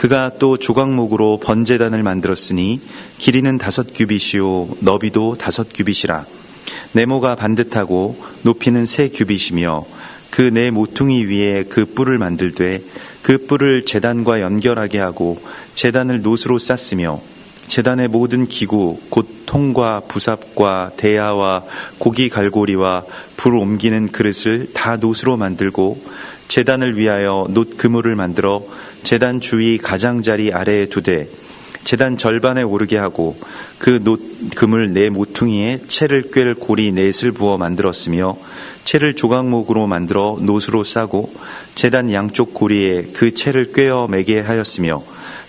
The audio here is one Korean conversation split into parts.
그가 또 조각목으로 번제단을 만들었으니 길이는 5규빗이요 너비도 5규빗이라. 네모가 반듯하고 높이는 3규빗이며 그 네 모퉁이 위에 그 뿔을 만들되 그 뿔을 제단과 연결하게 하고 제단을 노스로 쌌으며 제단의 모든 기구 곧 통과 부삽과 대야와 고기 갈고리와 불 옮기는 그릇을 다 노스로 만들고 제단을 위하여 놋 그물을 만들어 제단 주위 가장자리 아래에 두되 제단 절반에 오르게 하고 그 놋 그물 네 모퉁이에 채를 꿰를 고리 넷을 부어 만들었으며 채를 조각목으로 만들어 놋으로 싸고 제단 양쪽 고리에 그 채를 꿰어 매게 하였으며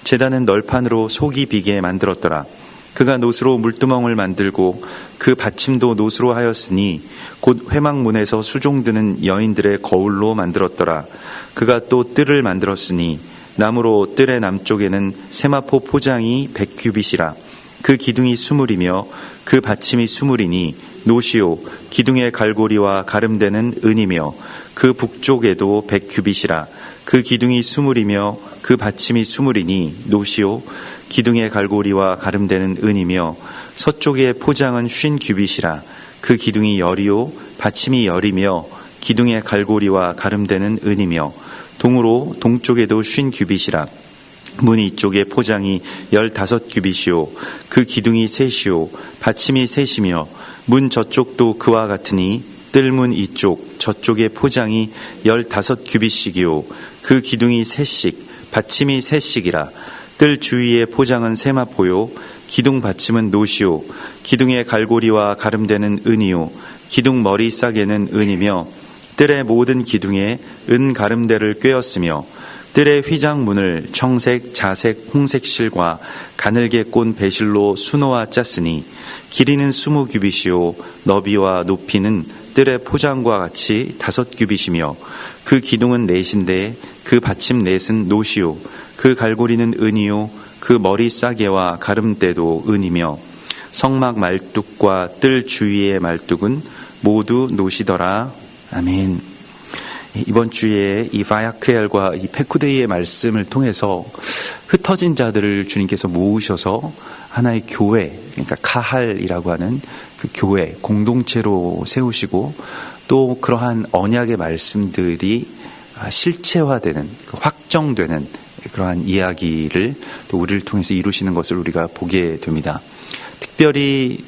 제단은 널판으로 속이 비게 만들었더라. 그가 놋으로 물두멍을 만들고 그 받침도 놋으로 하였으니 곧 회막문에서 수종드는 여인들의 거울로 만들었더라. 그가 또 뜰을 만들었으니 나무로 뜰의 남쪽에는 세마포 포장이 100규빗이라. 그 기둥이 20이며 그 받침이 20이니 노시오 기둥의 갈고리와 가름대는 은이며 그 북쪽에도 100규빗이라. 그 기둥이 20이며 그 받침이 20이니 노시오 기둥의 갈고리와 가름대는 은이며 서쪽의 포장은 50규빗이라. 그 기둥이 열이요 받침이 열이며 기둥의 갈고리와 가름대는 은이며 동으로 동쪽에도 50규빗이라. 문 이쪽의 포장이 15규빗이요 그 기둥이 셋이요 받침이 셋이며 문 저쪽도 그와 같으니 뜰문 이쪽 저쪽의 포장이 15규빗씩이요 그 기둥이 셋씩 받침이 셋씩이라. 뜰 주위의 포장은 세마포요 기둥 받침은 노시요 기둥의 갈고리와 가름대는 은이요 기둥 머리 싸개는 은이며 뜰의 모든 기둥에 은 가름대를 꿰었으며 뜰의 휘장문을 청색, 자색, 홍색 실과 가늘게 꼰 배실로 수놓아 짰으니 길이는 20규빗이요 너비와 높이는 뜰의 포장과 같이 5규빗이며 그 기둥은 넷인데 그 받침 넷은 노시요 그 갈고리는 은이요 그 머리 싸개와 가름대도 은이며 성막 말뚝과 뜰 주위의 말뚝은 모두 노시더라. 아멘. 이번 주에 이 바야크엘과 이 페쿠데이의 말씀을 통해서 흩어진 자들을 주님께서 모으셔서 하나의 교회, 그러니까 카할이라고 하는 그 교회 공동체로 세우시고 또 그러한 언약의 말씀들이 실체화되는, 확정되는 그러한 이야기를 또 우리를 통해서 이루시는 것을 우리가 보게 됩니다. 특별히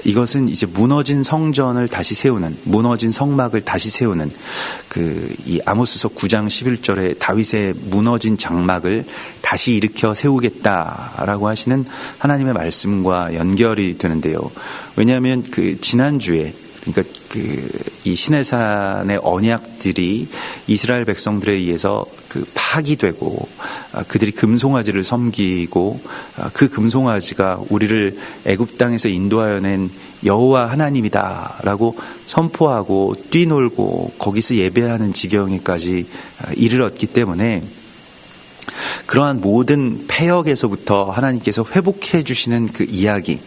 이것은 이제 무너진 성전을 다시 세우는, 무너진 성막을 다시 세우는 이 아모스서 9장 11절에 다윗의 무너진 장막을 다시 일으켜 세우겠다라고 하시는 하나님의 말씀과 연결이 되는데요. 왜냐하면 지난주에 그러니까 이 시내산의 언약들이 이스라엘 백성들에 의해서 파기되고 그들이 금송아지를 섬기고 그 금송아지가 우리를 애굽 땅에서 인도하여 낸 여호와 하나님이다라고 선포하고 뛰놀고 거기서 예배하는 지경에까지 이르렀기 때문에 그러한 모든 패역에서부터 하나님께서 회복해 주시는 그 이야기,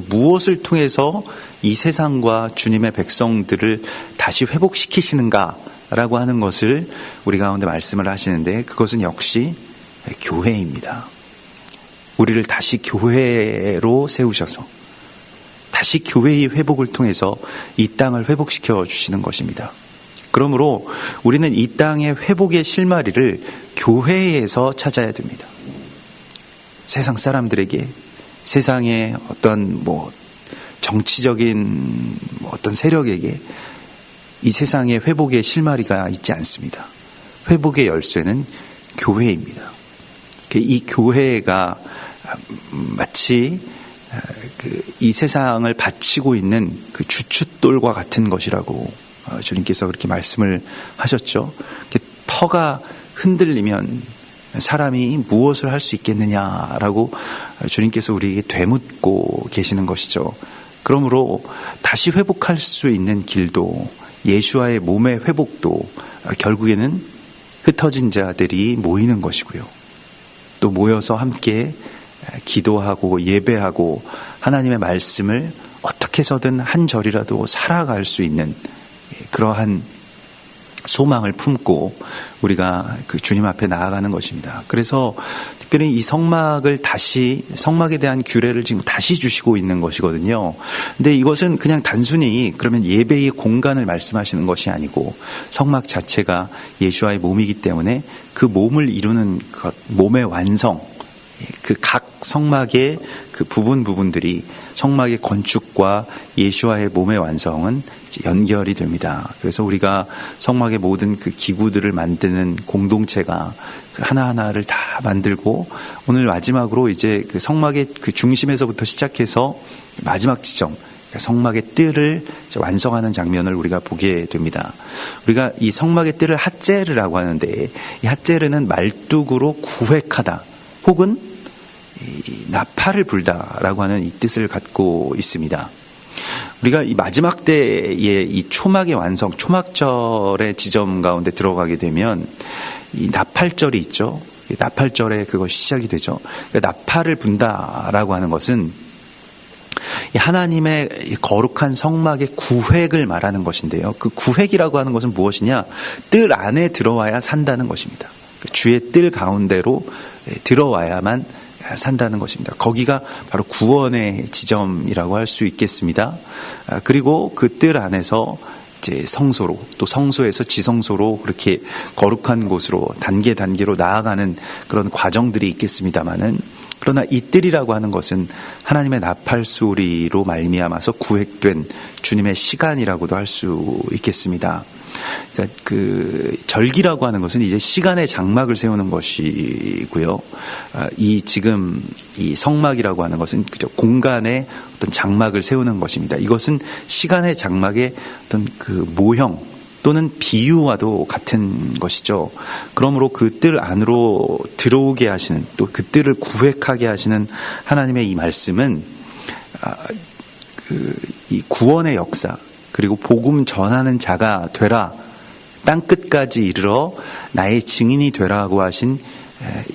무엇을 통해서 이 세상과 주님의 백성들을 다시 회복시키시는가라고 하는 것을 우리 가운데 말씀을 하시는데 그것은 역시 교회입니다. 우리를 다시 교회로 세우셔서 다시 교회의 회복을 통해서 이 땅을 회복시켜 주시는 것입니다. 그러므로 우리는 이 땅의 회복의 실마리를 교회에서 찾아야 됩니다. 세상 사람들에게, 세상의 어떤 정치적인 어떤 세력에게 이 세상의 회복의 실마리가 있지 않습니다. 회복의 열쇠는 교회입니다. 이 교회가 마치 이 세상을 바치고 있는 그 주춧돌과 같은 것이라고 주님께서 그렇게 말씀을 하셨죠. 터가 흔들리면 사람이 무엇을 할 수 있겠느냐라고 주님께서 우리에게 되묻고 계시는 것이죠. 그러므로 다시 회복할 수 있는 길도, 예수와의 몸의 회복도 결국에는 흩어진 자들이 모이는 것이고요. 또 모여서 함께 기도하고 예배하고 하나님의 말씀을 어떻게 해서든 한 절이라도 살아갈 수 있는 그러한 소망을 품고 우리가 그 주님 앞에 나아가는 것입니다. 그래서 특별히 이 성막에 대한 규례를 지금 다시 주시고 있는 것이거든요. 근데 이것은 그냥 단순히 그러면 예배의 공간을 말씀하시는 것이 아니고 성막 자체가 예수와의 몸이기 때문에 그 몸을 이루는 것, 몸의 완성, 그 각 성막의 그 부분들이 성막의 건축과 예수와의 몸의 완성은 연결이 됩니다. 그래서 우리가 성막의 모든 그 기구들을 만드는 공동체가 그 하나하나를 다 만들고 오늘 마지막으로 이제 그 성막의 그 중심에서부터 시작해서 마지막 지점, 성막의 뜰을 완성하는 장면을 우리가 보게 됩니다. 우리가 이 성막의 뜰을 핫제르라고 하는데 이 핫제르는 말뚝으로 구획하다 혹은 나팔을 불다라고 하는 이 뜻을 갖고 있습니다. 우리가 이 마지막 때의 이 초막의 완성, 초막절의 지점 가운데 들어가게 되면 이 나팔절이 있죠. 나팔절에 그것이 시작이 되죠. 나팔을 분다라고 하는 것은 하나님의 거룩한 성막의 구획을 말하는 것인데요. 그 구획이라고 하는 것은 무엇이냐? 뜰 안에 들어와야 산다는 것입니다. 주의 뜰 가운데로 들어와야만 산다는 것입니다. 거기가 바로 구원의 지점이라고 할 수 있겠습니다. 그리고 그 뜰 안에서 이제 성소로 또 성소에서 지성소로 그렇게 거룩한 곳으로 단계로 나아가는 그런 과정들이 있겠습니다만은 그러나 이 뜰이라고 하는 것은 하나님의 나팔 소리로 말미암아서 구획된 주님의 시간이라고도 할 수 있겠습니다. 그러니까 그 절기라고 하는 것은 이제 시간의 장막을 세우는 것이고요. 지금 이 성막이라고 하는 것은 그저 공간의 어떤 장막을 세우는 것입니다. 이것은 시간의 장막의 어떤 그 모형 또는 비유와도 같은 것이죠. 그러므로 그 뜰 안으로 들어오게 하시는 또 그 뜰을 구획하게 하시는 하나님의 이 말씀은 이 구원의 역사 그리고 복음 전하는 자가 되라, 땅끝까지 이르러 나의 증인이 되라고 하신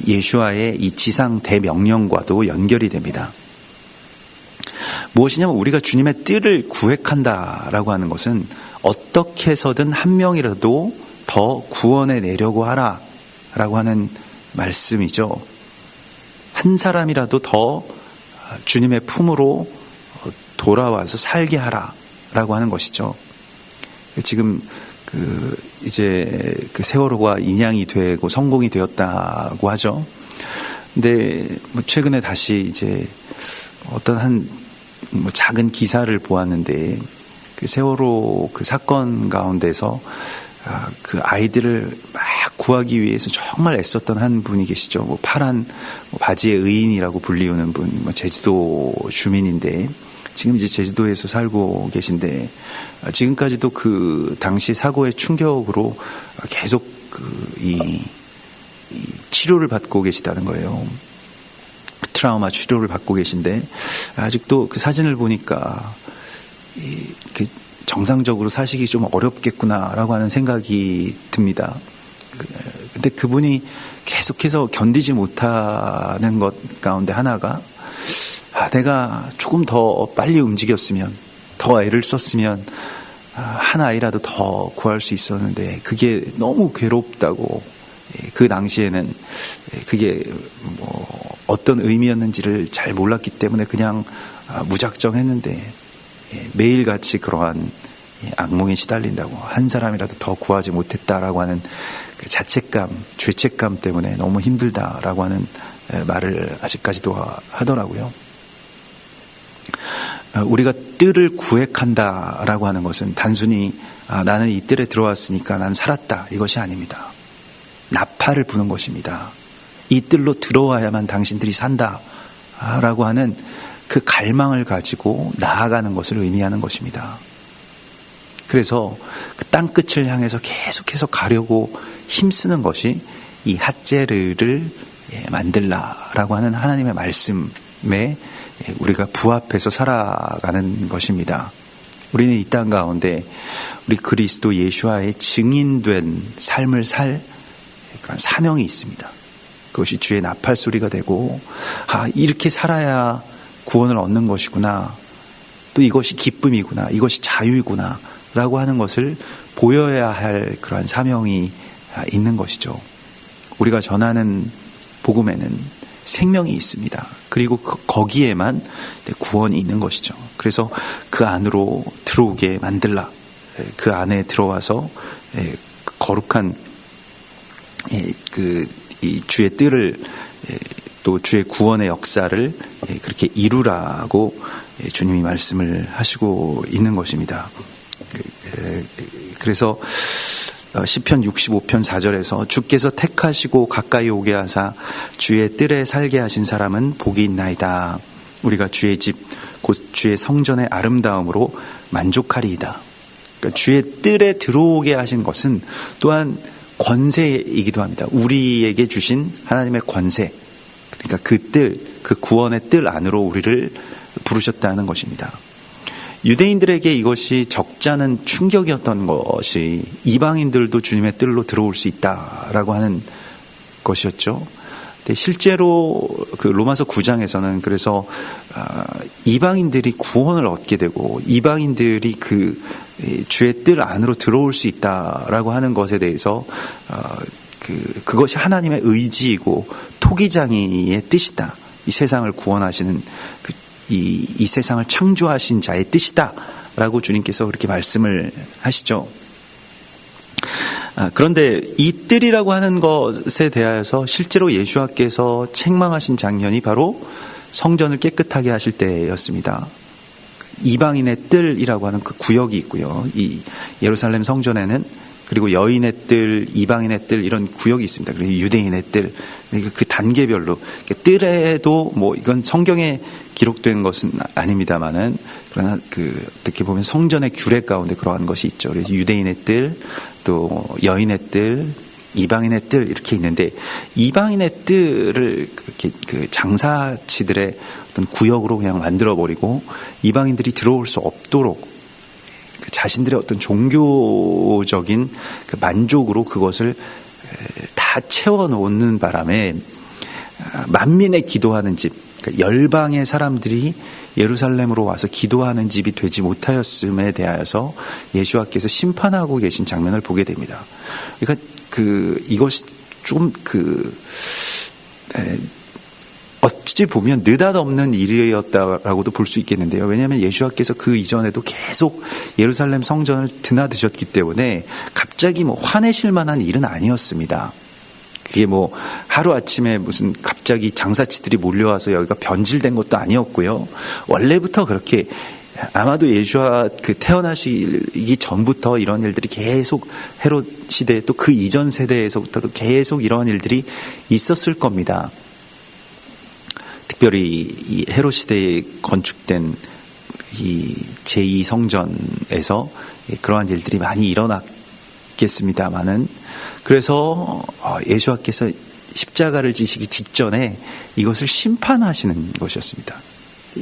예수와의 이 지상 대명령과도 연결이 됩니다. 무엇이냐면 우리가 주님의 뜰을 구획한다라고 하는 것은 어떻게 해서든 한 명이라도 더 구원에 내려고 하라라고 하는 말씀이죠. 한 사람이라도 더 주님의 품으로 돌아와서 살게 하라라고 하는 것이죠. 지금 이제 그 세월호가 인양이 되고 성공이 되었다고 하죠. 근데 최근에 다시 이제 어떤 작은 기사를 보았는데 그 세월호 그 사건 가운데서 그 아이들을 막 구하기 위해서 정말 애썼던 한 분이 계시죠. 파란 바지의 의인이라고 불리우는 분, 제주도 주민인데 지금 이제 제주도에서 살고 계신데 지금까지도 그 당시 사고의 충격으로 계속 이 치료를 받고 계시다는 거예요. 트라우마 치료를 받고 계신데 아직도 그 사진을 보니까 정상적으로 사시기 좀 어렵겠구나라고 하는 생각이 듭니다. 근데 그분이 계속해서 견디지 못하는 것 가운데 하나가 내가 조금 더 빨리 움직였으면, 더 애를 썼으면 한 아이라도 더 구할 수 있었는데 그게 너무 괴롭다고, 그 당시에는 그게 어떤 의미였는지를 잘 몰랐기 때문에 그냥 무작정 했는데 매일같이 그러한 악몽에 시달린다고, 한 사람이라도 더 구하지 못했다라고 하는 그 자책감, 죄책감 때문에 너무 힘들다라고 하는 말을 아직까지도 하더라고요. 우리가 뜰을 구획한다라고 하는 것은 단순히 나는 이 뜰에 들어왔으니까 난 살았다, 이것이 아닙니다. 나팔을 부는 것입니다. 이 뜰로 들어와야만 당신들이 산다라고 하는 그 갈망을 가지고 나아가는 것을 의미하는 것입니다. 그래서 그 땅끝을 향해서 계속해서 가려고 힘쓰는 것이 이 핫제르를 만들라라고 하는 하나님의 말씀에 우리가 부합해서 살아가는 것입니다. 우리는 이 땅 가운데 우리 그리스도 예수와의 증인된 삶을 살 그런 사명이 있습니다. 그것이 주의 나팔 소리가 되고, 이렇게 살아야 구원을 얻는 것이구나, 또 이것이 기쁨이구나, 이것이 자유이구나 라고 하는 것을 보여야 할 그러한 사명이 있는 것이죠. 우리가 전하는 복음에는 생명이 있습니다. 그리고 거기에만 구원이 있는 것이죠. 그래서 그 안으로 들어오게 만들라. 그 안에 들어와서 거룩한 이 주의 뜰을 또 주의 구원의 역사를 그렇게 이루라고 주님이 말씀을 하시고 있는 것입니다. 그래서 시편 65편 4절에서 주께서 택하시고 가까이 오게 하사 주의 뜰에 살게 하신 사람은 복이 있나이다. 우리가 주의 집 곧 주의 성전의 아름다움으로 만족하리이다. 그러니까 주의 뜰에 들어오게 하신 것은 또한 권세이기도 합니다. 우리에게 주신 하나님의 권세, 그러니까 그 뜰, 그 구원의 뜰 안으로 우리를 부르셨다는 것입니다. 유대인들에게 이것이 적잖은 충격이었던 것이 이방인들도 주님의 뜰로 들어올 수 있다라고 하는 것이었죠. 근데 실제로 그 로마서 9장에서는 그래서 이방인들이 구원을 얻게 되고 이방인들이 그 주의 뜰 안으로 들어올 수 있다라고 하는 것에 대해서 그것이 하나님의 의지이고 토기장이의 뜻이다. 이 세상을 구원하시는 이 세상을 창조하신 자의 뜻이다 라고 주님께서 그렇게 말씀을 하시죠. 그런데 이 뜰이라고 하는 것에 대하여서 실제로 예수와께서 책망하신 장면이 바로 성전을 깨끗하게 하실 때였습니다. 이방인의 뜰이라고 하는 그 구역이 있고요. 이 예루살렘 성전에는 그리고 여인의 뜰, 이방인의 뜰 이런 구역이 있습니다. 그리고 유대인의 뜰, 그 단계별로 뜰에도 뭐 이건 성경에 기록된 것은 아닙니다만은 그러나 어떻게 보면 성전의 규례 가운데 그러한 것이 있죠. 그래서 유대인의 뜰, 또 여인의 뜰, 이방인의 뜰 이렇게 있는데 이방인의 뜰을 그렇게 그 장사치들의 어떤 구역으로 그냥 만들어 버리고 이방인들이 들어올 수 없도록 자신들의 어떤 종교적인 그 만족으로 그것을 다 채워놓는 바람에 만민의 기도하는 집, 그러니까 열방의 사람들이 예루살렘으로 와서 기도하는 집이 되지 못하였음에 대하여서 예수와께서 심판하고 계신 장면을 보게 됩니다. 그러니까 이것이 좀 어찌 보면 느닷없는 일이었다라고도 볼 수 있겠는데요. 왜냐하면 예수와께서 그 이전에도 계속 예루살렘 성전을 드나드셨기 때문에 갑자기 화내실 만한 일은 아니었습니다. 그게 하루아침에 무슨 갑자기 장사치들이 몰려와서 여기가 변질된 것도 아니었고요. 원래부터 그렇게 아마도 예수와 태어나시기 전부터 이런 일들이 계속 헤롯 시대 또 그 이전 세대에서부터도 계속 이러한 일들이 있었을 겁니다. 특별히 이 헤롯 시대에 건축된 이 제2성전에서 그러한 일들이 많이 일어났겠습니다만은 그래서 예수와께서 십자가를 지시기 직전에 이것을 심판하시는 것이었습니다.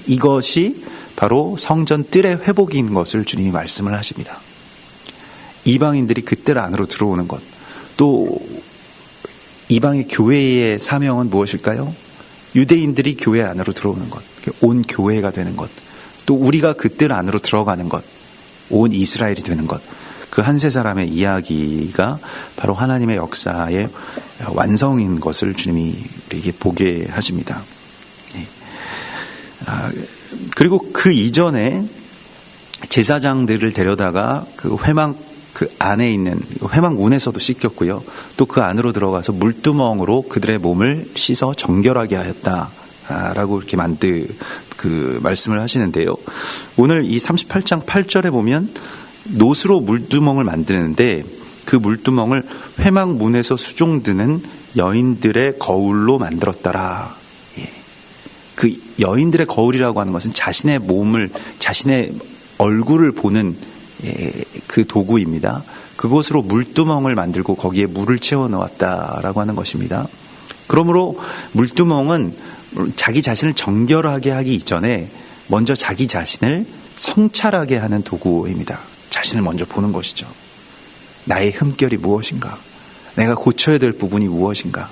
이것이 바로 성전 뜰의 회복인 것을 주님이 말씀을 하십니다. 이방인들이 그 뜰 안으로 들어오는 것, 또 이방의 교회의 사명은 무엇일까요? 유대인들이 교회 안으로 들어오는 것, 온 교회가 되는 것, 또 우리가 그 뜰 안으로 들어가는 것, 온 이스라엘이 되는 것, 그 한 세 사람의 이야기가 바로 하나님의 역사의 완성인 것을 주님이 우리에게 보게 하십니다. 그리고 그 이전에 제사장들을 데려다가 그 회막 그 안에 있는 회막문에서도 씻겼고요. 또 그 안으로 들어가서 물두멍으로 그들의 몸을 씻어 정결하게 하였다라고 이렇게 말씀을 하시는데요. 오늘 이 38장 8절에 보면 노스로 물두멍을 만드는데 그 물두멍을 회막문에서 수종드는 여인들의 거울로 만들었더라. 그 여인들의 거울이라고 하는 것은 자신의 몸을, 자신의 얼굴을 보는 그 도구입니다. 그것으로 물두멍을 만들고 거기에 물을 채워 넣었다라고 하는 것입니다. 그러므로 물두멍은 자기 자신을 정결하게 하기 이전에 먼저 자기 자신을 성찰하게 하는 도구입니다. 자신을 먼저 보는 것이죠. 나의 흠결이 무엇인가? 내가 고쳐야 될 부분이 무엇인가?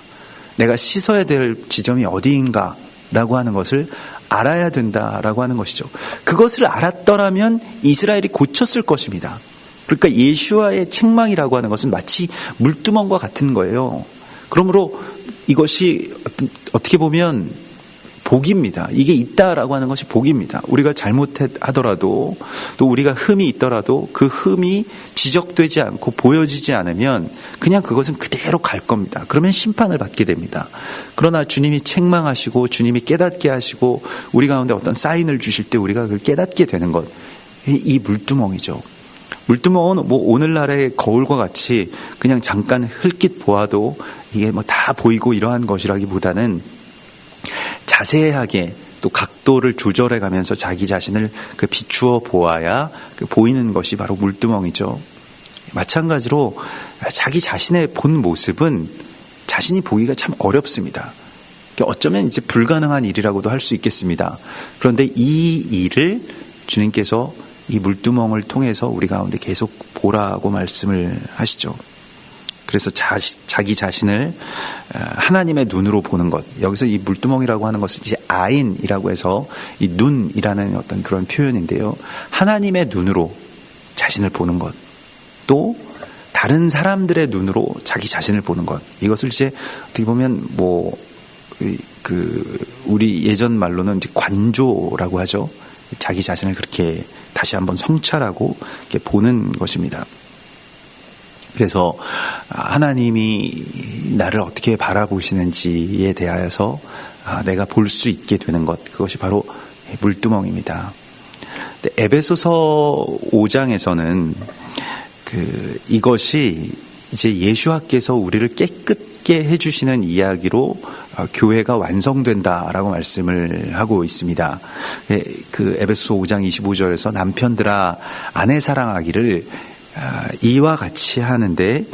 내가 씻어야 될 지점이 어디인가? 라고 하는 것을 알아야 된다라고 하는 것이죠. 그것을 알았더라면 이스라엘이 고쳤을 것입니다. 그러니까 예수와의 책망이라고 하는 것은 마치 물두멍과 같은 거예요. 그러므로 이것이 어떻게 보면 복입니다. 이게 있다라고 하는 것이 복입니다. 우리가 잘못하더라도 또 우리가 흠이 있더라도 그 흠이 지적되지 않고 보여지지 않으면 그냥 그것은 그대로 갈 겁니다. 그러면 심판을 받게 됩니다. 그러나 주님이 책망하시고 주님이 깨닫게 하시고 우리 가운데 어떤 사인을 주실 때 우리가 그걸 깨닫게 되는 것, 이 물두멍이죠. 물두멍은 뭐 오늘날의 거울과 같이 그냥 잠깐 흘낏 보아도 이게 뭐 다 보이고 이러한 것이라기보다는 자세하게 또 각도를 조절해 가면서 자기 자신을 비추어 보아야 보이는 것이 바로 물두멍이죠. 마찬가지로 자기 자신의 본 모습은 자신이 보기가 참 어렵습니다. 어쩌면 이제 불가능한 일이라고도 할 수 있겠습니다. 그런데 이 일을 주님께서 이 물두멍을 통해서 우리 가운데 계속 보라고 말씀을 하시죠. 그래서 자기 자신을 하나님의 눈으로 보는 것. 여기서 이 물두멍이라고 하는 것을 이제 아인이라고 해서 이 눈이라는 어떤 그런 표현인데요. 하나님의 눈으로 자신을 보는 것. 또 다른 사람들의 눈으로 자기 자신을 보는 것. 이것을 이제 어떻게 보면 우리 예전 말로는 이제 관조라고 하죠. 자기 자신을 그렇게 다시 한번 성찰하고 이렇게 보는 것입니다. 그래서 하나님이 나를 어떻게 바라보시는지에 대하여서 내가 볼 수 있게 되는 것, 그것이 바로 물두멍입니다. 에베소서 5장에서는 이것이 이제 예수와께서 우리를 깨끗게 해주시는 이야기로 교회가 완성된다라고 말씀을 하고 있습니다. 그 에베소서 5장 25절에서 남편들아 아내 사랑하기를 이와 같이 하는데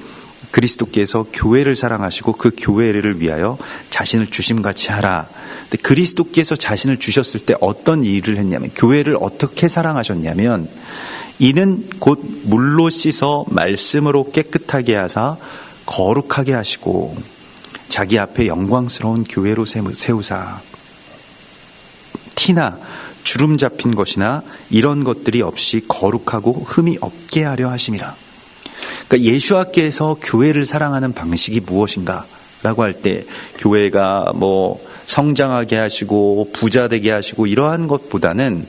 그리스도께서 교회를 사랑하시고 그 교회를 위하여 자신을 주심같이 하라. 근데 그리스도께서 자신을 주셨을 때 어떤 일을 했냐면 교회를 어떻게 사랑하셨냐면 이는 곧 물로 씻어 말씀으로 깨끗하게 하사 거룩하게 하시고 자기 앞에 영광스러운 교회로 세우사 티나 주름 잡힌 것이나 이런 것들이 없이 거룩하고 흠이 없게 하려 하심이라. 그러니까 예수와께서 교회를 사랑하는 방식이 무엇인가 라고 할 때 교회가 뭐 성장하게 하시고 부자 되게 하시고 이러한 것보다는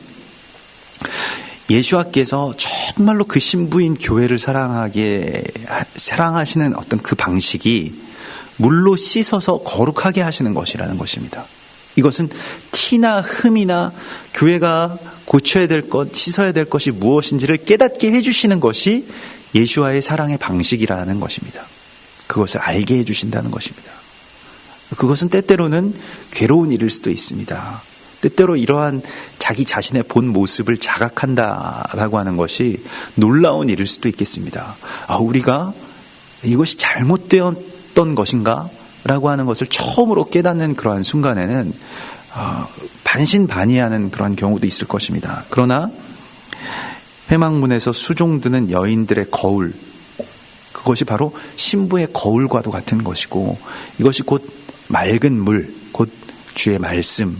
예수와께서 정말로 그 신부인 교회를 사랑하시는 어떤 그 방식이 물로 씻어서 거룩하게 하시는 것이라는 것입니다. 이것은 티나 흠이나 교회가 고쳐야 될 것, 씻어야 될 것이 무엇인지를 깨닫게 해주시는 것이 예수와의 사랑의 방식이라는 것입니다. 그것을 알게 해주신다는 것입니다. 그것은 때때로는 괴로운 일일 수도 있습니다. 때때로 이러한 자기 자신의 본 모습을 자각한다라고 하는 것이 놀라운 일일 수도 있겠습니다. 우리가 이것이 잘못되었던 것인가? 라고 하는 것을 처음으로 깨닫는 그러한 순간에는 반신반의하는 그러한 경우도 있을 것입니다. 그러나 회막문에서 수종드는 여인들의 거울, 그것이 바로 신부의 거울과도 같은 것이고 이것이 곧 맑은 물, 곧 주의 말씀,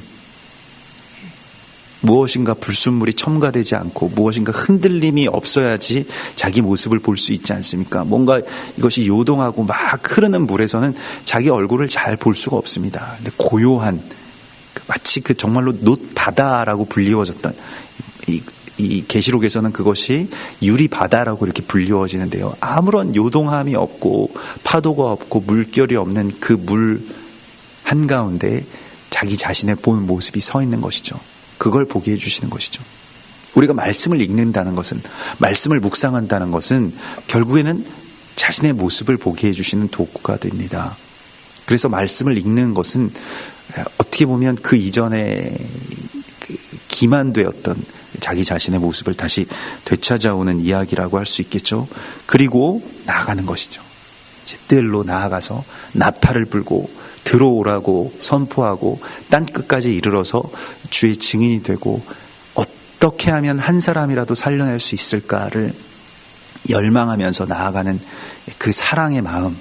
무엇인가 불순물이 첨가되지 않고 무엇인가 흔들림이 없어야지 자기 모습을 볼 수 있지 않습니까? 뭔가 이것이 요동하고 막 흐르는 물에서는 자기 얼굴을 잘 볼 수가 없습니다. 근데 고요한 마치 정말로 놋바다라고 불리워졌던 이 계시록에서는 그것이 유리바다라고 이렇게 불리워지는데요. 아무런 요동함이 없고 파도가 없고 물결이 없는 그 물 한가운데 자기 자신의 본 모습이 서 있는 것이죠. 그걸 보게 해주시는 것이죠. 우리가 말씀을 읽는다는 것은, 말씀을 묵상한다는 것은 결국에는 자신의 모습을 보게 해주시는 도구가 됩니다. 그래서 말씀을 읽는 것은 어떻게 보면 그 이전에 기만되었던 자기 자신의 모습을 다시 되찾아오는 이야기라고 할 수 있겠죠. 그리고 나아가는 것이죠. 이제 뜰로 나아가서 나팔을 불고 들어오라고 선포하고 땅 끝까지 이르러서 주의 증인이 되고 어떻게 하면 한 사람이라도 살려낼 수 있을까를 열망하면서 나아가는 그 사랑의 마음.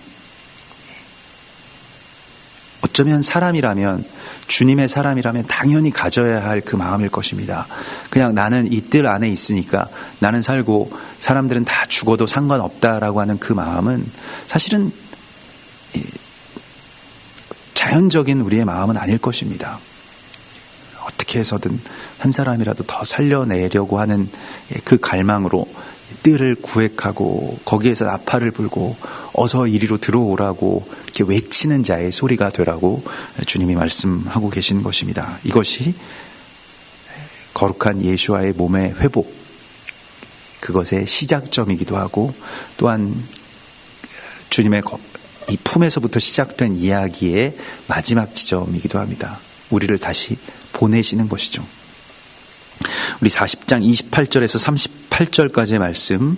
어쩌면 사람이라면, 주님의 사람이라면 당연히 가져야 할 그 마음일 것입니다. 그냥 나는 이 뜰 안에 있으니까 나는 살고 사람들은 다 죽어도 상관없다라고 하는 그 마음은 사실은 자연적인 우리의 마음은 아닐 것입니다. 어떻게 해서든 한 사람이라도 더 살려내려고 하는 그 갈망으로 뜰을 구획하고 거기에서 나팔을 불고 어서 이리로 들어오라고 이렇게 외치는 자의 소리가 되라고 주님이 말씀하고 계신 것입니다. 이것이 거룩한 예수와의 몸의 회복, 그것의 시작점이기도 하고, 또한 주님의 이 품에서부터 시작된 이야기의 마지막 지점이기도 합니다. 우리를 다시 보내시는 것이죠. 우리 40장 28절에서 38절까지의 말씀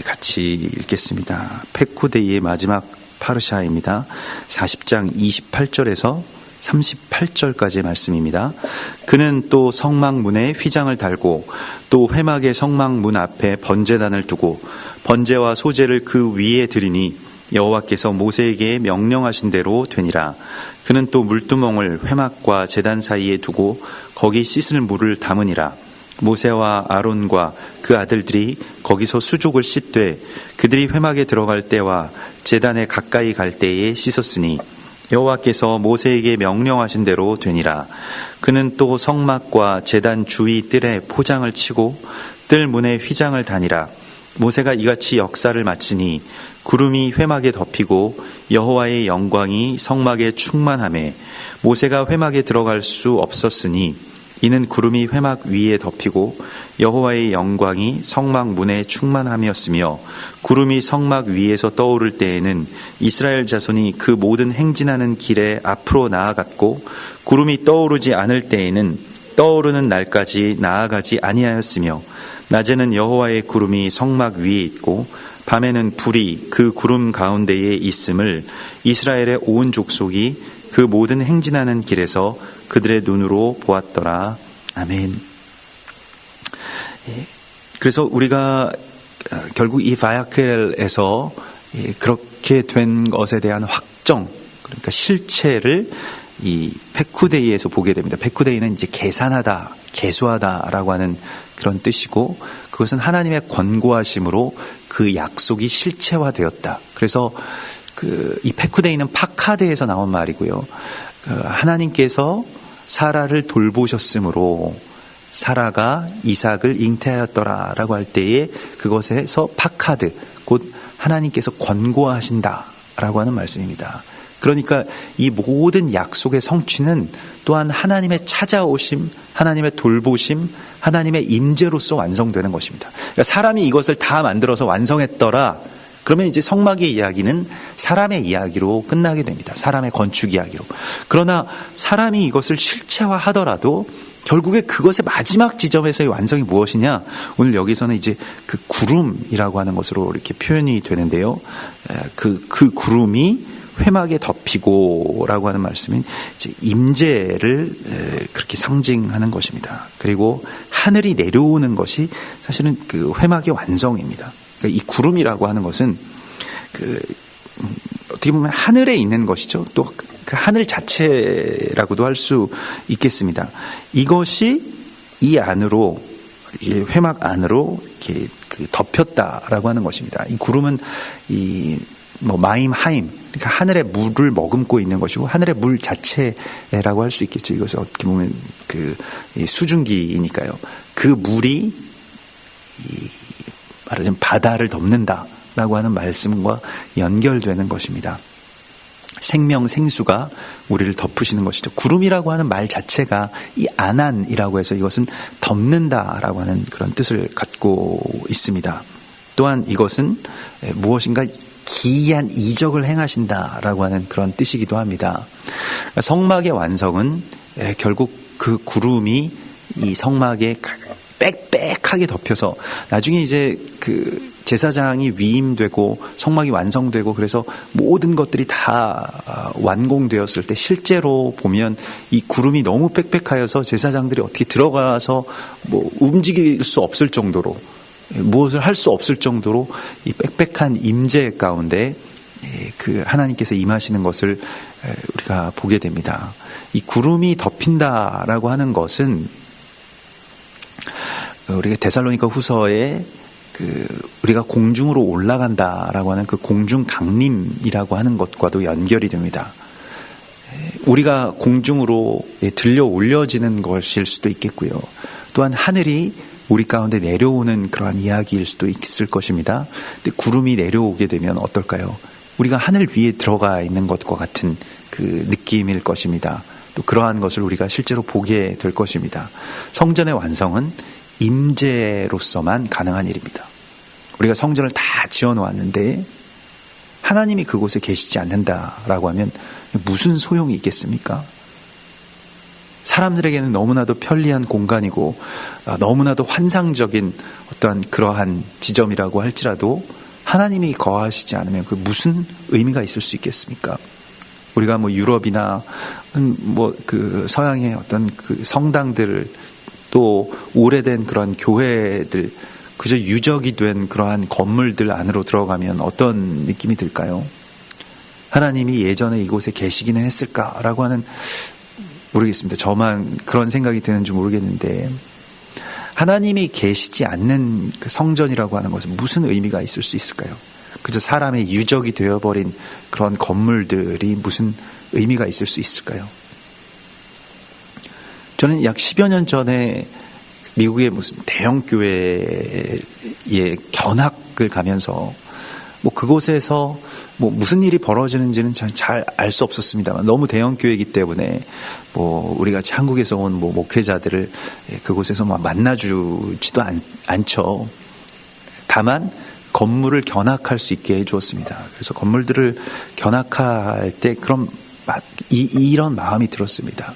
같이 읽겠습니다. 페쿠데이의 마지막 파르샤입니다. 40장 28절에서 38절까지의 말씀입니다. 그는 또 성막문에 휘장을 달고 또 회막의 성막문 앞에 번제단을 두고 번제와 소제를 그 위에 드리니 여호와께서 모세에게 명령하신 대로 되니라. 그는 또 물두멍을 회막과 제단 사이에 두고 거기 씻을 물을 담으니라. 모세와 아론과 그 아들들이 거기서 수족을 씻되 그들이 회막에 들어갈 때와 제단에 가까이 갈 때에 씻었으니 여호와께서 모세에게 명령하신 대로 되니라. 그는 또 성막과 제단 주위 뜰에 포장을 치고 뜰 문에 휘장을 다니라. 모세가 이같이 역사를 마치니 구름이 회막에 덮이고 여호와의 영광이 성막에 충만하매 모세가 회막에 들어갈 수 없었으니 이는 구름이 회막 위에 덮이고 여호와의 영광이 성막 문에 충만함이었으며 구름이 성막 위에서 떠오를 때에는 이스라엘 자손이 그 모든 행진하는 길에 앞으로 나아갔고 구름이 떠오르지 않을 때에는 떠오르는 날까지 나아가지 아니하였으며 낮에는 여호와의 구름이 성막 위에 있고 밤에는 불이 그 구름 가운데에 있음을 이스라엘의 온 족속이 그 모든 행진하는 길에서 그들의 눈으로 보았더라. 아멘. 그래서 우리가 결국 이 바야켈에서 그렇게 된 것에 대한 확정, 그러니까 실체를 이 페쿠데이에서 보게 됩니다. 페쿠데이는 이제 계산하다, 계수하다라고 하는 그런 뜻이고, 그것은 하나님의 권고하심으로 그 약속이 실체화되었다. 그래서 이 페쿠데이는 파카데에서 나온 말이고요. 하나님께서 사라를 돌보셨으므로 사라가 이삭을 잉태하였더라라고 할 때에 그것에서 파카드, 곧 하나님께서 권고하신다라고 하는 말씀입니다. 그러니까 이 모든 약속의 성취는 또한 하나님의 찾아오심, 하나님의 돌보심, 하나님의 임재로서 완성되는 것입니다. 그러니까 사람이 이것을 다 만들어서 완성했더라, 그러면 이제 성막의 이야기는 사람의 이야기로 끝나게 됩니다. 사람의 건축 이야기로. 그러나 사람이 이것을 실체화하더라도 결국에 그것의 마지막 지점에서의 완성이 무엇이냐? 오늘 여기서는 이제 그 구름이라고 하는 것으로 이렇게 표현이 되는데요. 그 구름이 회막에 덮이고라고 하는 말씀은 이제 임재를 그렇게 상징하는 것입니다. 그리고 하늘이 내려오는 것이 사실은 그 회막의 완성입니다. 그러니까 이 구름이라고 하는 것은 어떻게 보면 하늘에 있는 것이죠. 또 그 하늘 자체라고도 할 수 있겠습니다. 이것이 이 안으로, 회막 안으로 이렇게 덮였다라고 하는 것입니다. 이 구름은 마임, 하임, 그러니까 하늘의 물을 머금고 있는 것이고 하늘의 물 자체라고 할 수 있겠죠. 이것은 어떻게 보면 수증기니까요. 그 물이 말하자면 바다를 덮는다라고 하는 말씀과 연결되는 것입니다. 생명, 생수가 우리를 덮으시는 것이죠. 구름이라고 하는 말 자체가 이 아난이라고 해서 이것은 덮는다라고 하는 그런 뜻을 갖고 있습니다. 또한 이것은 무엇인가 기이한 이적을 행하신다라고 하는 그런 뜻이기도 합니다. 성막의 완성은 결국 그 구름이 이 성막에 빽빽하게 덮여서 나중에 이제 그 제사장이 위임되고 성막이 완성되고 그래서 모든 것들이 다 완공되었을 때 실제로 보면 이 구름이 너무 빽빽하여서 제사장들이 어떻게 들어가서 움직일 수 없을 정도로, 무엇을 할 수 없을 정도로 이 빽빽한 임재 가운데 그 하나님께서 임하시는 것을 우리가 보게 됩니다. 이 구름이 덮인다라고 하는 것은 우리가 데살로니가 후서에 우리가 공중으로 올라간다라고 하는 그 공중 강림이라고 하는 것과도 연결이 됩니다. 우리가 공중으로 들려 올려지는 것일 수도 있겠고요. 또한 하늘이 우리 가운데 내려오는 그러한 이야기일 수도 있을 것입니다. 근데 구름이 내려오게 되면 어떨까요? 우리가 하늘 위에 들어가 있는 것과 같은 그 느낌일 것입니다. 또 그러한 것을 우리가 실제로 보게 될 것입니다. 성전의 완성은 임재로서만 가능한 일입니다. 우리가 성전을 다 지어놓았는데 하나님이 그곳에 계시지 않는다라고 하면 무슨 소용이 있겠습니까? 사람들에게는 너무나도 편리한 공간이고 너무나도 환상적인 어떠한 그러한 지점이라고 할지라도 하나님이 거하시지 않으면 그 무슨 의미가 있을 수 있겠습니까? 우리가 유럽이나 그 서양의 어떤 그 성당들 또 오래된 그런 교회들 그저 유적이 된 그러한 건물들 안으로 들어가면 어떤 느낌이 들까요? 하나님이 예전에 이곳에 계시기는 했을까라고 하는 모르겠습니다. 저만 그런 생각이 드는지 모르겠는데 하나님이 계시지 않는 그 성전이라고 하는 것은 무슨 의미가 있을 수 있을까요? 그저 사람의 유적이 되어버린 그런 건물들이 무슨 의미가 있을 수 있을까요? 저는 약 10여 년 전에 미국의 무슨 대형 교회에 견학을 가면서 그곳에서 무슨 일이 벌어지는지는 잘 알 수 없었습니다만 너무 대형 교회이기 때문에 우리가 한국에서 온 목회자들을 그곳에서 만나주지도 않죠. 다만 건물을 견학할 수 있게 해주었습니다. 그래서 건물들을 견학할 때 이런 마음이 들었습니다.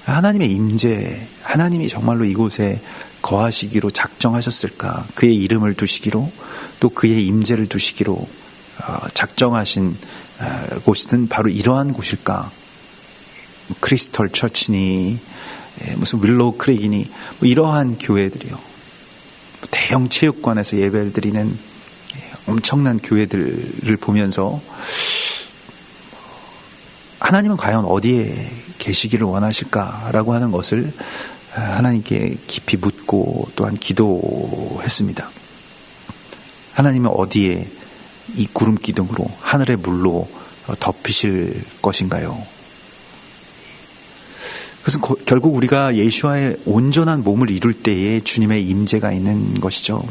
하나님의 임재, 하나님이 정말로 이곳에 거하시기로 작정하셨을까? 그의 이름을 두시기로 또 그의 임재를 두시기로 작정하신 곳은 바로 이러한 곳일까? 크리스털 처치니 무슨 윌로우 크릭이니 이러한 교회들이요. 대형 체육관에서 예배를 드리는 엄청난 교회들을 보면서 하나님은 과연 어디에 계시기를 원하실까라고 하는 것을 하나님께 깊이 묻고 또한 기도했습니다. 하나님은 어디에 이 구름 기둥으로 하늘의 물로 덮이실 것인가요? 그것은 결국 우리가 예수와의 온전한 몸을 이룰 때에 주님의 임재가 있는 것이죠.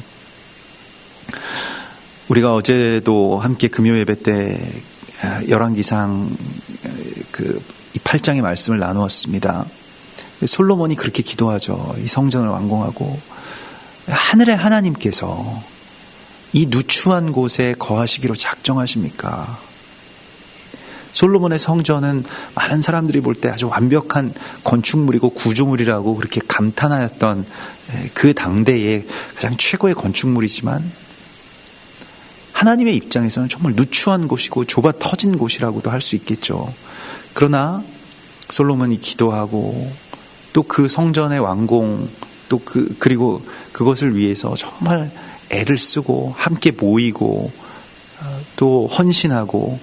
우리가 어제도 함께 금요 예배 때 열왕기상 이 8장의 말씀을 나누었습니다. 솔로몬이 그렇게 기도하죠. 이 성전을 완공하고 하늘의 하나님께서 이 누추한 곳에 거하시기로 작정하십니까? 솔로몬의 성전은 많은 사람들이 볼 때 아주 완벽한 건축물이고 구조물이라고 그렇게 감탄하였던 그 당대의 가장 최고의 건축물이지만 하나님의 입장에서는 정말 누추한 곳이고 좁아 터진 곳이라고도 할 수 있겠죠. 그러나 솔로몬이 기도하고 또 그 성전의 완공 또 그리고 그것을 위해서 정말 애를 쓰고 함께 모이고 또 헌신하고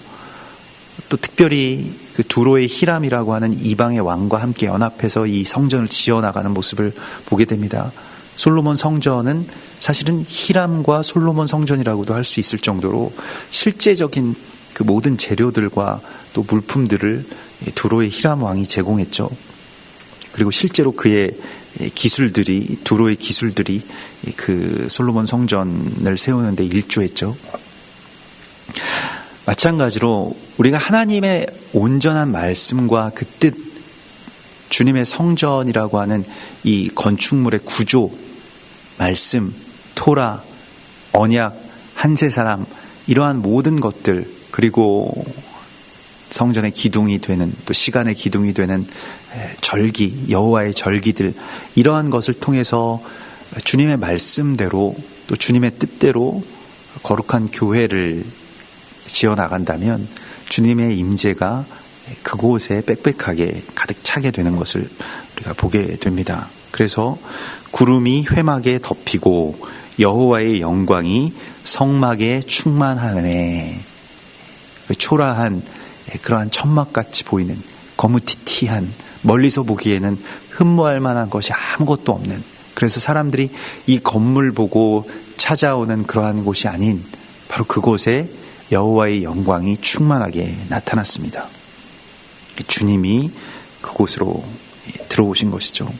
또 특별히 그 두로의 히람이라고 하는 이방의 왕과 함께 연합해서 이 성전을 지어나가는 모습을 보게 됩니다. 솔로몬 성전은 사실은 히람과 솔로몬 성전이라고도 할 수 있을 정도로 실제적인 그 모든 재료들과 또 물품들을 두로의 히람 왕이 제공했죠. 그리고 실제로 그의 기술들이 두로의 기술들이 그 솔로몬 성전을 세우는 데 일조했죠. 마찬가지로 우리가 하나님의 온전한 말씀과 그 뜻, 주님의 성전이라고 하는 이 건축물의 구조, 말씀, 토라, 언약, 한세 사람 이러한 모든 것들 그리고 성전의 기둥이 되는 또 시간의 기둥이 되는 절기, 여호와의 절기들 이러한 것을 통해서 주님의 말씀대로 또 주님의 뜻대로 거룩한 교회를 지어나간다면 주님의 임재가 그곳에 빽빽하게 가득 차게 되는 것을 우리가 보게 됩니다. 그래서 구름이 회막에 덮이고 여호와의 영광이 성막에 충만하네. 초라한 그러한 천막같이 보이는 거무튀튀한 멀리서 보기에는 흠모할 만한 것이 아무것도 없는, 그래서 사람들이 이 건물 보고 찾아오는 그러한 곳이 아닌 바로 그곳에 여호와의 영광이 충만하게 나타났습니다. 주님이 그곳으로 들어오신 것이죠.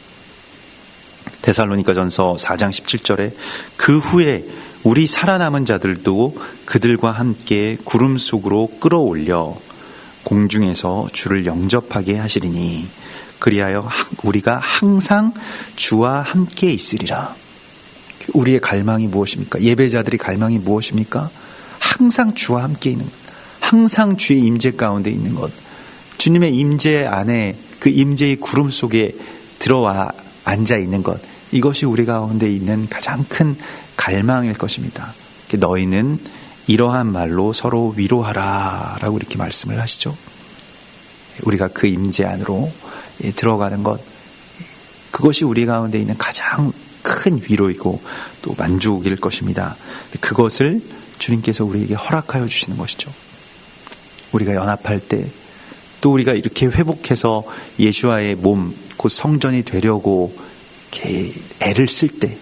데살로니가전서 4장 17절에 그 후에 우리 살아남은 자들도 그들과 함께 구름 속으로 끌어올려 공중에서 주를 영접하게 하시리니 그리하여 우리가 항상 주와 함께 있으리라. 우리의 갈망이 무엇입니까? 예배자들의 갈망이 무엇입니까? 항상 주와 함께 있는 것, 항상 주의 임재 가운데 있는 것, 주님의 임재 안에 그 임재의 구름 속에 들어와 앉아 있는 것, 이것이 우리 가운데 있는 가장 큰 갈망일 것입니다. 너희는 이러한 말로 서로 위로하라 라고 이렇게 말씀을 하시죠. 우리가 그 임재 안으로 들어가는 것, 그것이 우리 가운데 있는 가장 큰 위로이고 또 만족일 것입니다. 그것을 주님께서 우리에게 허락하여 주시는 것이죠. 우리가 연합할 때, 또 우리가 이렇게 회복해서 예수와의 몸, 곧 성전이 되려고 이렇게 애를 쓸 때,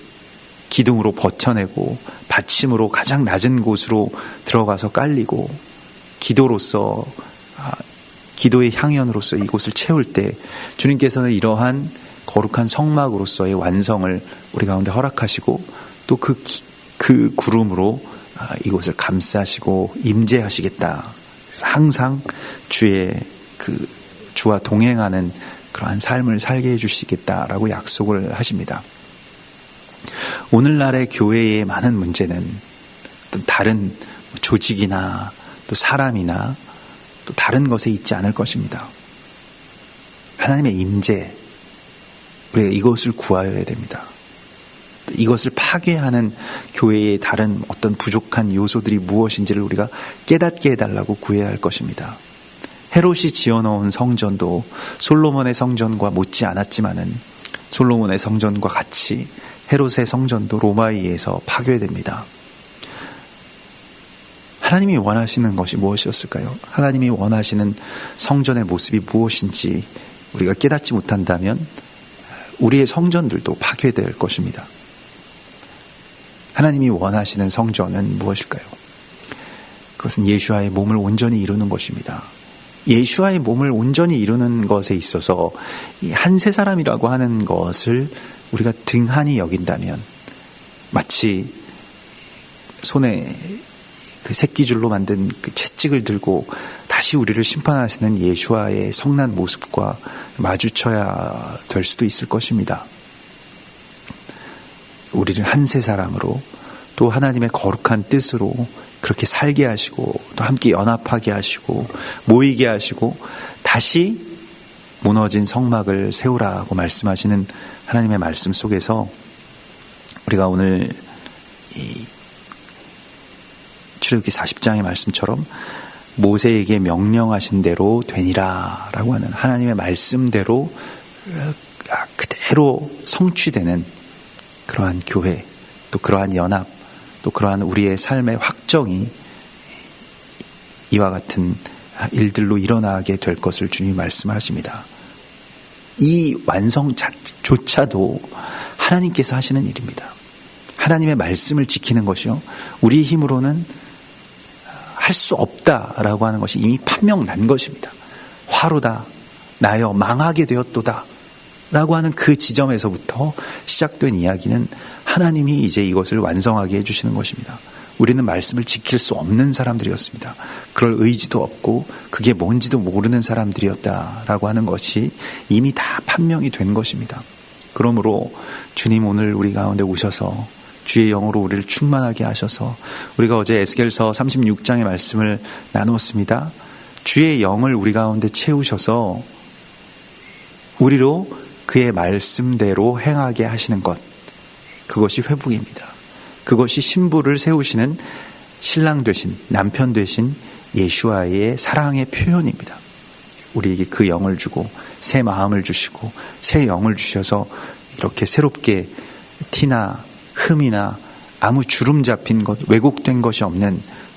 기둥으로 버텨내고 받침으로 가장 낮은 곳으로 들어가서 깔리고 기도로서, 기도의 향연으로서 이곳을 채울 때 주님께서는 이러한 거룩한 성막으로서의 완성을 우리 가운데 허락하시고 또 그 구름으로 이곳을 감싸시고 임재하시겠다. 항상 주와 동행하는 그러한 삶을 살게 해주시겠다라고 약속을 하십니다. 오늘날의 교회의 많은 문제는 어떤 다른 조직이나 또 사람이나 또 다른 것에 있지 않을 것입니다. 하나님의 임재, 우리가 이것을 구하여야 됩니다. 이것을 파괴하는 교회의 다른 어떤 부족한 요소들이 무엇인지를 우리가 깨닫게 해달라고 구해야 할 것입니다. 헤롯이 지어놓은 성전도 솔로몬의 성전과 못지 않았지만은 솔로몬의 성전과 같이 헤롯의 성전도 로마에 의해서 파괴됩니다. 하나님이 원하시는 것이 무엇이었을까요? 하나님이 원하시는 성전의 모습이 무엇인지 우리가 깨닫지 못한다면 우리의 성전들도 파괴될 것입니다. 하나님이 원하시는 성전은 무엇일까요? 그것은 예수와의 몸을 온전히 이루는 것입니다. 예수와의 몸을 온전히 이루는 것에 있어서 이 한 세 사람이라고 하는 것을 우리가 등한히 여긴다면, 마치 손에 그 새끼줄로 만든 그 채찍을 들고 다시 우리를 심판하시는 예수와의 성난 모습과 마주쳐야 될 수도 있을 것입니다. 우리를 한 세 사람으로 또 하나님의 거룩한 뜻으로 그렇게 살게 하시고 또 함께 연합하게 하시고 모이게 하시고 다시 무너진 성막을 세우라고 말씀하시는 하나님의 말씀 속에서 우리가 오늘 이 출애굽기 40장의 말씀처럼 모세에게 명령하신 대로 되니라 라고 하는 하나님의 말씀대로 그대로 성취되는 그러한 교회, 또 그러한 연합, 또 그러한 우리의 삶의 확정이 이와 같은 일들로 일어나게 될 것을 주님이 말씀하십니다. 이 완성조차도 하나님께서 하시는 일입니다. 하나님의 말씀을 지키는 것이요, 우리 힘으로는 할 수 없다라고 하는 것이 이미 판명 난 것입니다. 화로다 나여 망하게 되었도다 라고 하는 그 지점에서부터 시작된 이야기는 하나님이 이제 이것을 완성하게 해주시는 것입니다. 우리는 말씀을 지킬 수 없는 사람들이었습니다. 그럴 의지도 없고 그게 뭔지도 모르는 사람들이었다라고 하는 것이 이미 다 판명이 된 것입니다. 그러므로 주님 오늘 우리 가운데 오셔서 주의 영으로 우리를 충만하게 하셔서, 우리가 어제 에스겔서 36장의 말씀을 나누었습니다. 주의 영을 우리 가운데 채우셔서 우리로 그의 말씀대로 행하게 하시는 것, 그것이 회복입니다. 그것이 신부를 세우시는 신랑 되신, 남편 되신 예수와의 사랑의 표현입니다. 우리에게 그 영을 주고 새 마음을 주시고 새 영을 주셔서 이렇게 새롭게 티나 흠이나 아무 주름 잡힌 것, 왜곡된 것이 없는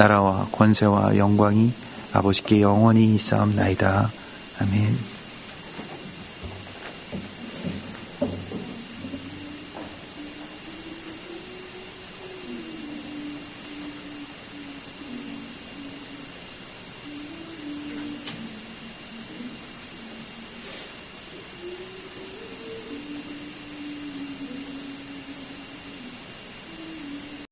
나라와 권세와 영광이 아버지께 영원히 있사옵나이다. 아멘.